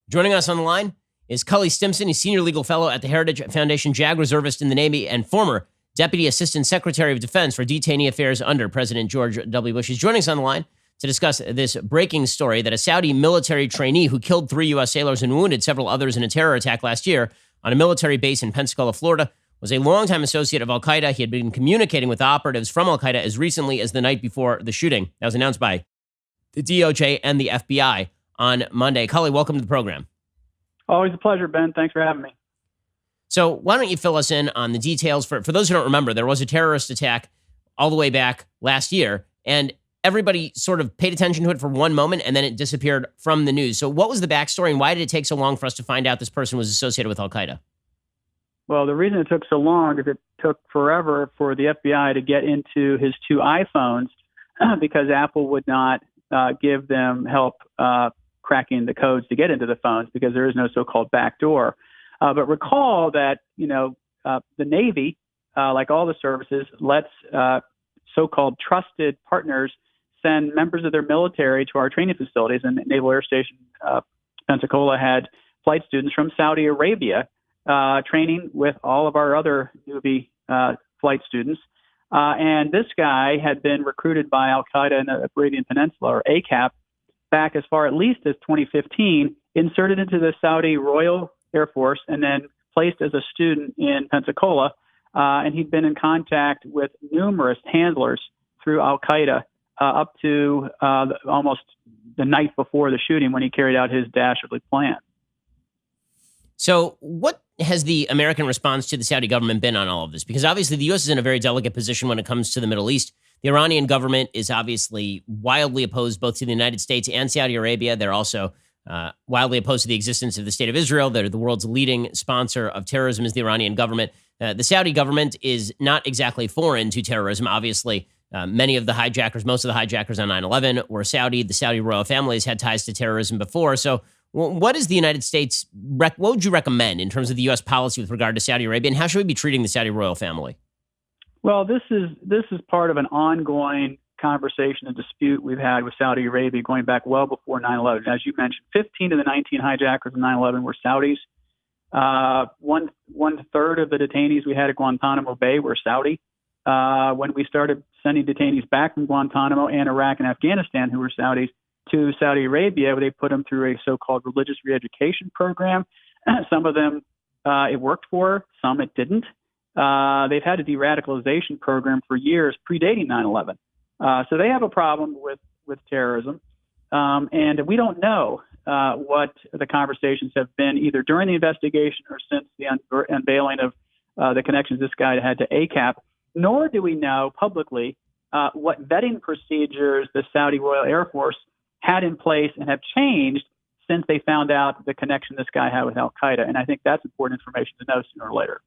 Joining us on the line is Cully Stimson. He's Senior Legal Fellow at the Heritage Foundation, JAG Reservist in the Navy, and former Deputy Assistant Secretary of Defense for Detainee Affairs under President George W. Bush. He's joining us on the line to discuss this breaking story that a Saudi military trainee who killed 3 U.S. sailors and wounded several others in a terror attack last year on a military base in Pensacola, Florida, was a longtime associate of al-Qaeda. He had been communicating with operatives from al-Qaeda as recently as the night before the shooting. That was announced by the DOJ and the FBI on Monday. Cully, welcome to the program. Always a pleasure, Ben. Thanks for having me. So why don't you fill us in on the details? For those who don't remember, there was a terrorist attack all the way back last year, and everybody sort of paid attention to it for one moment, and then it disappeared from the news. So what was the backstory, and why did it take so long for us to find out this person was associated with al-Qaeda? Well, the reason it took so long is it took forever for the FBI to get into his 2 iPhones because Apple would not give them help cracking the codes to get into the phones because there is no so-called backdoor. But recall that, the Navy, like all the services, lets so-called trusted partners send members of their military to our training facilities. And Naval Air Station Pensacola had flight students from Saudi Arabia training with all of our other newbie flight students. And this guy had been recruited by al-Qaeda in the Arabian Peninsula, or ACAP, back as far at least as 2015, inserted into the Saudi Royal Air Force, and then placed as a student in Pensacola. And he'd been in contact with numerous handlers through al-Qaeda up to almost the night before the shooting when he carried out his dastardly plan. So what has the American response to the Saudi government been on all of this? Because obviously the U.S. is in a very delicate position when it comes to the Middle East. The Iranian government is obviously wildly opposed both to the United States and Saudi Arabia. They're also wildly opposed to the existence of the State of Israel. They're the world's leading sponsor of terrorism is the Iranian government. The Saudi government is not exactly foreign to terrorism. Obviously, many of the hijackers, most of the hijackers on 9/11 were Saudi. The Saudi royal family has had ties to terrorism before. So what is the United States, what would you recommend in terms of the U.S. policy with regard to Saudi Arabia, and how should we be treating the Saudi royal family? Well, this is part of an ongoing conversation and dispute we've had with Saudi Arabia going back well before 9/11. As you mentioned, 15 of the 19 hijackers of 9/11 were Saudis. One third of the detainees we had at Guantanamo Bay were Saudi. When we started sending detainees back from Guantanamo and Iraq and Afghanistan who were Saudis to Saudi Arabia, they put them through a so-called religious re-education program. Some of them it worked for, some it didn't. They've had a de-radicalization program for years predating 9/11. So they have a problem with terrorism. And we don't know what the conversations have been either during the investigation or since the unveiling of the connections this guy had to ACAP, nor do we know publicly what vetting procedures the Saudi Royal Air Force had in place and have changed since they found out the connection this guy had with al-Qaeda. And I think that's important information to know sooner or later.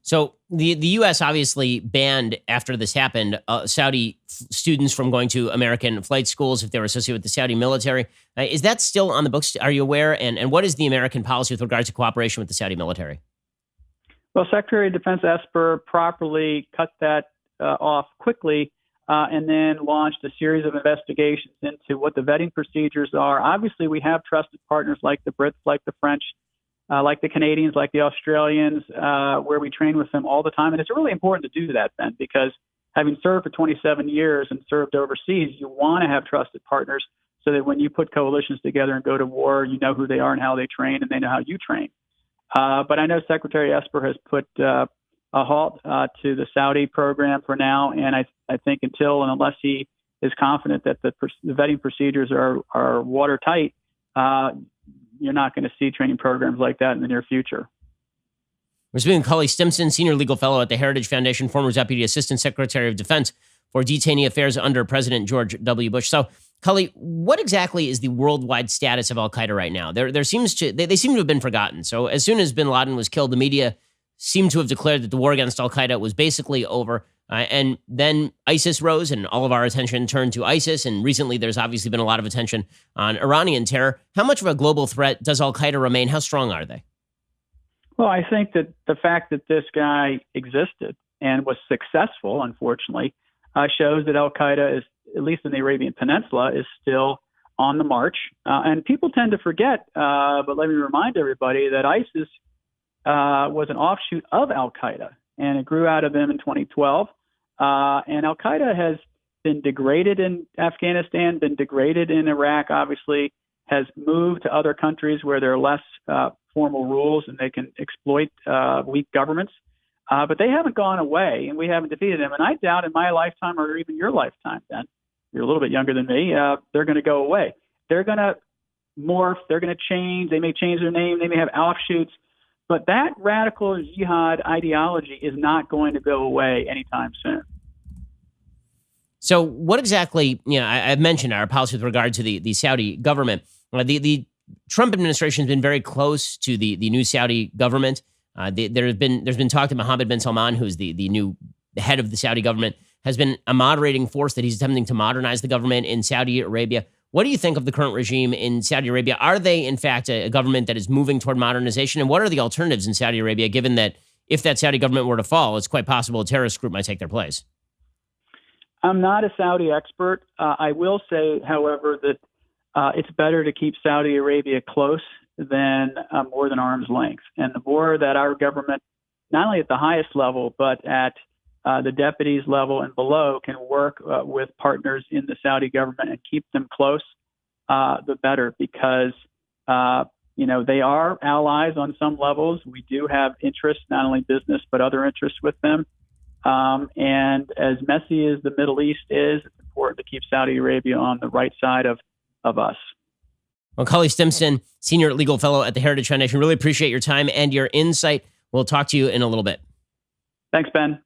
So the U.S. obviously banned, after this happened, Saudi students from going to American flight schools if they were associated with the Saudi military. Is that still on the books? Are you aware? And what is the American policy with regards to cooperation with the Saudi military? Well, Secretary of Defense Esper properly cut that off quickly and then launched a series of investigations into what the vetting procedures are. Obviously, we have trusted partners like the Brits, like the French, like the Canadians, like the Australians, where we train with them all the time. And it's really important to do that, Ben, because having served for 27 years and served overseas, you want to have trusted partners so that when you put coalitions together and go to war, you know who they are and how they train, and they know how you train. But I know Secretary Esper has put a halt to the Saudi program for now, and I think until and unless he is confident that the vetting procedures are watertight, you're not going to see training programs like that in the near future. We're speaking with Cully Stimson, Senior Legal Fellow at the Heritage Foundation, former Deputy Assistant Secretary of Defense for Detainee Affairs under President George W. Bush. So, Cully, what exactly is the worldwide status of al-Qaeda right now? They seem to have been forgotten. So as soon as bin Laden was killed, the media seemed to have declared that the war against al-Qaeda was basically over. And then ISIS rose and all of our attention turned to ISIS. And recently there's obviously been a lot of attention on Iranian terror. How much of a global threat does al-Qaeda remain? How strong are they? Well, I think that the fact that this guy existed and was successful, unfortunately, shows that al-Qaeda is, at least in the Arabian Peninsula, is still on the march. And people tend to forget, but let me remind everybody that ISIS was an offshoot of al-Qaeda, and it grew out of them in 2012. And al-Qaeda has been degraded in Afghanistan, been degraded in Iraq, obviously, has moved to other countries where there are less formal rules and they can exploit weak governments. But they haven't gone away, and we haven't defeated them. And I doubt in my lifetime or even your lifetime, Ben, you're a little bit younger than me, they're going to go away. They're going to morph. They're going to change. They may change their name. They may have offshoots. But that radical jihad ideology is not going to go away anytime soon. So what exactly, I've mentioned our policy with regard to the Saudi government. The Trump administration has been very close to the new Saudi government. There's been talk that Mohammed bin Salman, who's the new head of the Saudi government, has been a moderating force, that he's attempting to modernize the government in Saudi Arabia. What do you think of the current regime in Saudi Arabia? Are they, in fact, a government that is moving toward modernization? And what are the alternatives in Saudi Arabia, given that if that Saudi government were to fall, it's quite possible a terrorist group might take their place? I'm not a Saudi expert. I will say, however, that it's better to keep Saudi Arabia close than more than arm's length. And the more that our government, not only at the highest level, but at the deputies level and below, can work with partners in the Saudi government and keep them close, the better, because they are allies on some levels. We do have interests, not only business, but other interests with them. And as messy as the Middle East is, it's important to keep Saudi Arabia on the right side of us. Well, Cully Stimson, Senior Legal Fellow at the Heritage Foundation, really appreciate your time and your insight. We'll talk to you in a little bit. Thanks, Ben.